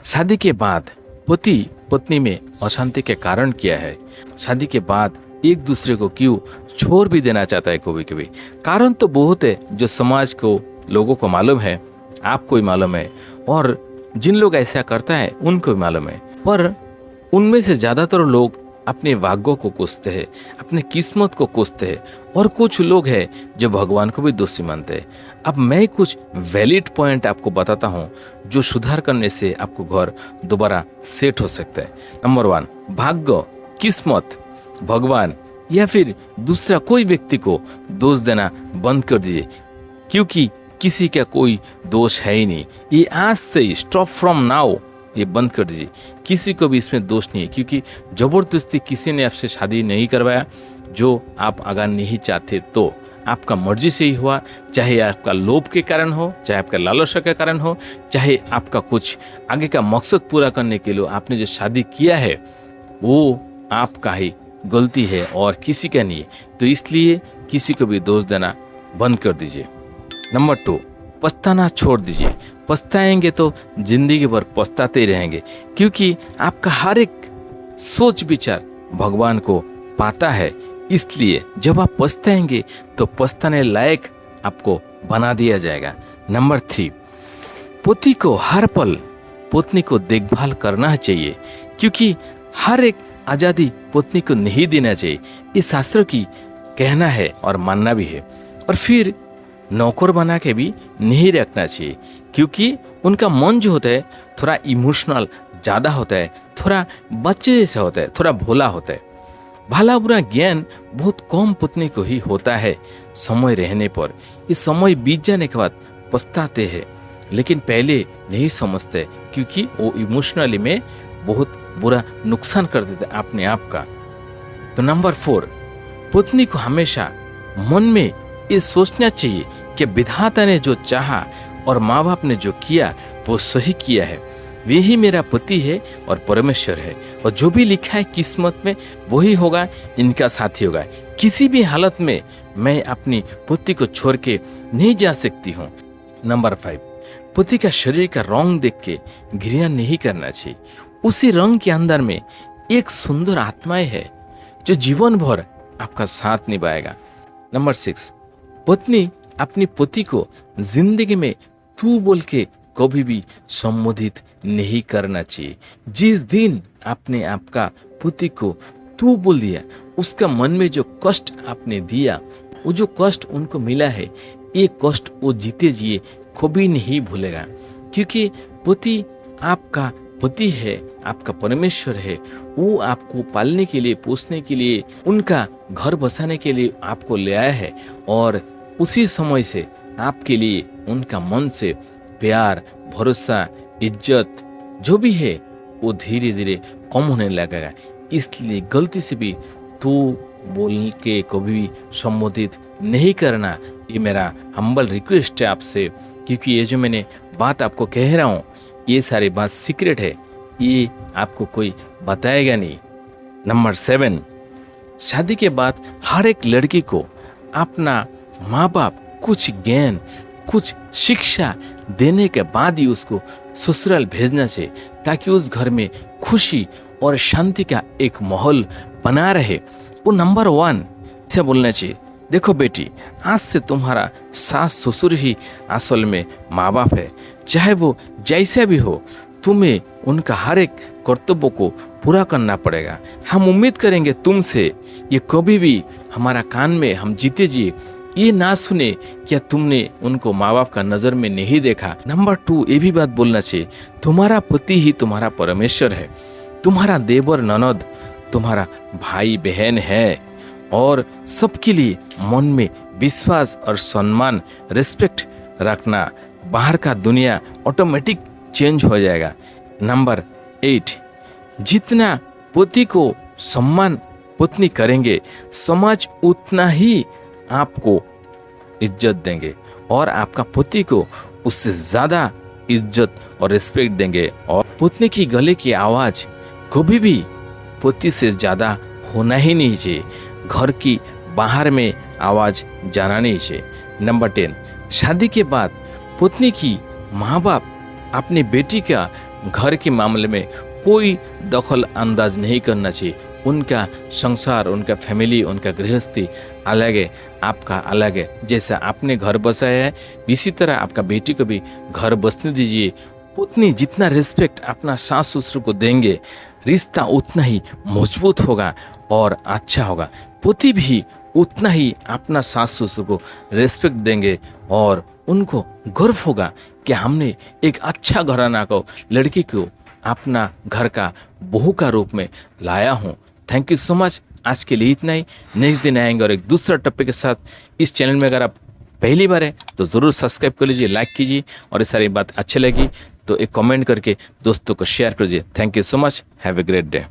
शादी के बाद पति पत्नी में अशांति के कारण क्या है? शादी के बाद एक दूसरे को क्यों छोड़ भी देना चाहता है कभी कभी? कारण तो बहुत है जो समाज को, लोगों को मालूम है, आपको भी मालूम है, और जिन लोग ऐसा करता है उनको भी मालूम है। पर उनमें से ज़्यादातर लोग अपने भाग्यों को कोसते हैं, अपने किस्मत को कोसते हैं, और कुछ लोग हैं जो भगवान को भी दोषी मानते हैं। अब मैं कुछ वैलिड पॉइंट आपको बताता हूँ जो सुधार करने से आपको घर दोबारा सेट हो सकता है। नंबर 1, भाग्य, किस्मत, भगवान या फिर दूसरा कोई व्यक्ति को दोष देना बंद कर दीजिए, क्योंकि किसी का कोई दोष है ही नहीं। ये आज से ही, स्टॉप फ्रॉम नाउ, ये बंद कर दीजिए। किसी को भी इसमें दोष नहीं है, क्योंकि जबरदस्ती किसी ने आपसे शादी नहीं करवाया जो आप अगर नहीं चाहते तो। आपका मर्जी से ही हुआ, चाहे आपका लोभ के कारण हो, चाहे आपका लालसा के कारण हो, चाहे आपका कुछ आगे का मकसद पूरा करने के लिए आपने जो शादी किया है वो आपका ही गलती है और किसी का नहीं है। तो इसलिए किसी को भी दोष देना बंद कर दीजिए। नंबर 2, पछताना छोड़ दीजिए। पछताएंगे तो जिंदगी भर पछताते ही रहेंगे, क्योंकि आपका हर एक सोच विचार भगवान को पाता है। इसलिए जब आप पछताएंगे तो पछताने लायक आपको बना दिया जाएगा। नंबर 3, पति को हर पल पत्नी को देखभाल करना चाहिए, क्योंकि हर एक आज़ादी पत्नी को नहीं देना चाहिए। इस शास्त्र की कहना है और मानना भी है। और फिर नौकर बना के भी नहीं रखना चाहिए, क्योंकि उनका मन जो होता है थोड़ा इमोशनल ज़्यादा होता है, थोड़ा बच्चे जैसा होता है, थोड़ा भोला होता है। भला बुरा ज्ञान बहुत कम पत्नी को ही होता है समय रहने पर। इस समय बीत जाने के बाद पछताते हैं, लेकिन पहले नहीं समझते, क्योंकि वो इमोशनली में बहुत बुरा नुकसान कर देते अपने आप का। तो नंबर 4, पत्नी को हमेशा मन में ये सोचना चाहिए कि विधाता ने जो चाहा और माँ बाप ने जो किया वो सही किया है। वे ही मेरा पति है और परमेश्वर है, और जो भी लिखा है किस्मत में वही होगा, इनका साथी होगा। किसी भी हालत में मैं अपनी पति को छोड़ के नहीं जा सकती हूँ। नंबर 5, पति का शरीर का रंग देख के घृणा नहीं करना चाहिए। उसी रंग के अंदर में एक सुंदर आत्माएं है जो जीवन भर आपका साथ निभाएगा। नंबर 6, पत्नी अपनी पति को जिंदगी में तू बोल के कभी भी संबोधित नहीं करना चाहिए। जिस दिन आपने आपका पति को तू बोल दिया, उसका मन में जो कष्ट आपने दिया, वो जो कष्ट उनको मिला है, ये कष्ट वो जीते जिए कभी नहीं भूलेगा, क्योंकि पति आपका पति है, आपका परमेश्वर है। वो आपको पालने के लिए, पोसने के लिए, उनका घर बसाने के लिए आपको ले आया है, और उसी समय से आपके लिए उनका मन से प्यार, भरोसा, इज्जत जो भी है वो धीरे धीरे कम होने लगेगा। इसलिए गलती से भी तू बोल के कभी भी संबोधित नहीं करना। ये मेरा हम्बल रिक्वेस्ट है आपसे, क्योंकि ये जो मैंने बात आपको कह रहा हूँ ये सारी बात सीक्रेट है, ये आपको कोई बताएगा नहीं। नंबर 7, शादी के बाद हर एक लड़की को अपना माँ बाप कुछ ज्ञान, कुछ शिक्षा देने के बाद ही उसको ससुराल भेजना चाहिए, ताकि उस घर में खुशी और शांति का एक माहौल बना रहे। वो नंबर 1 से बोलना चाहिए, देखो बेटी, आज से तुम्हारा सास ससुर ही असल में माँ बाप है। चाहे वो जैसा भी हो, तुम्हें उनका हर एक कर्तव्य को पूरा करना पड़ेगा। हम उम्मीद करेंगे तुमसे, ये कभी भी हमारा कान में हम जीते जी ये ना सुने क्या तुमने उनको माँ बाप का नजर में नहीं देखा। नंबर 2, ये भी बात बोलना चाहिए, तुम्हारा पति ही तुम्हारा परमेश्वर है। तुम्हारा देवर ननद तुम्हारा भाई बहन है, और सबके लिए मन में विश्वास और सम्मान, रिस्पेक्ट रखना। बाहर का दुनिया ऑटोमेटिक चेंज हो जाएगा। नंबर 8, जितना पति को सम्मान पत्नी करेंगे, समाज उतना ही आपको इज्जत देंगे, और आपका पति को उससे ज़्यादा इज्जत और रिस्पेक्ट देंगे। और पत्नी की गले की आवाज़ कभी भी पति से ज़्यादा होना ही नहीं चाहिए। घर की बाहर में आवाज़ जाना नहीं चाहिए। नंबर 10, शादी के बाद पत्नी की माँ बाप अपनी बेटी का घर के मामले में कोई दखल अंदाज नहीं करना चाहिए। उनका संसार, उनका फैमिली, उनका गृहस्थी अलग है, आपका अलग है। जैसा आपने घर बसाया है इसी तरह आपका बेटी को भी घर बसने दीजिए। पत्नी जितना रिस्पेक्ट अपना सास ससुर को देंगे, रिश्ता उतना ही मजबूत होगा और अच्छा होगा। पति भी उतना ही अपना सास ससुर को रिस्पेक्ट देंगे और उनको गर्व होगा कि हमने एक अच्छा घराना को, लड़की को अपना घर का बहू का रूप में लाया हूँ। Thank you so much. आज के लिए इतना ही। नेक्स्ट दिन आएंगे और एक दूसरा टॉपिक के साथ। इस चैनल में अगर आप पहली बार है तो ज़रूर सब्सक्राइब कर लीजिए, लाइक कीजिए और ये सारी बात अच्छी लगी तो एक कमेंट करके दोस्तों को शेयर कर दीजिए। Thank you so much. Have a great day.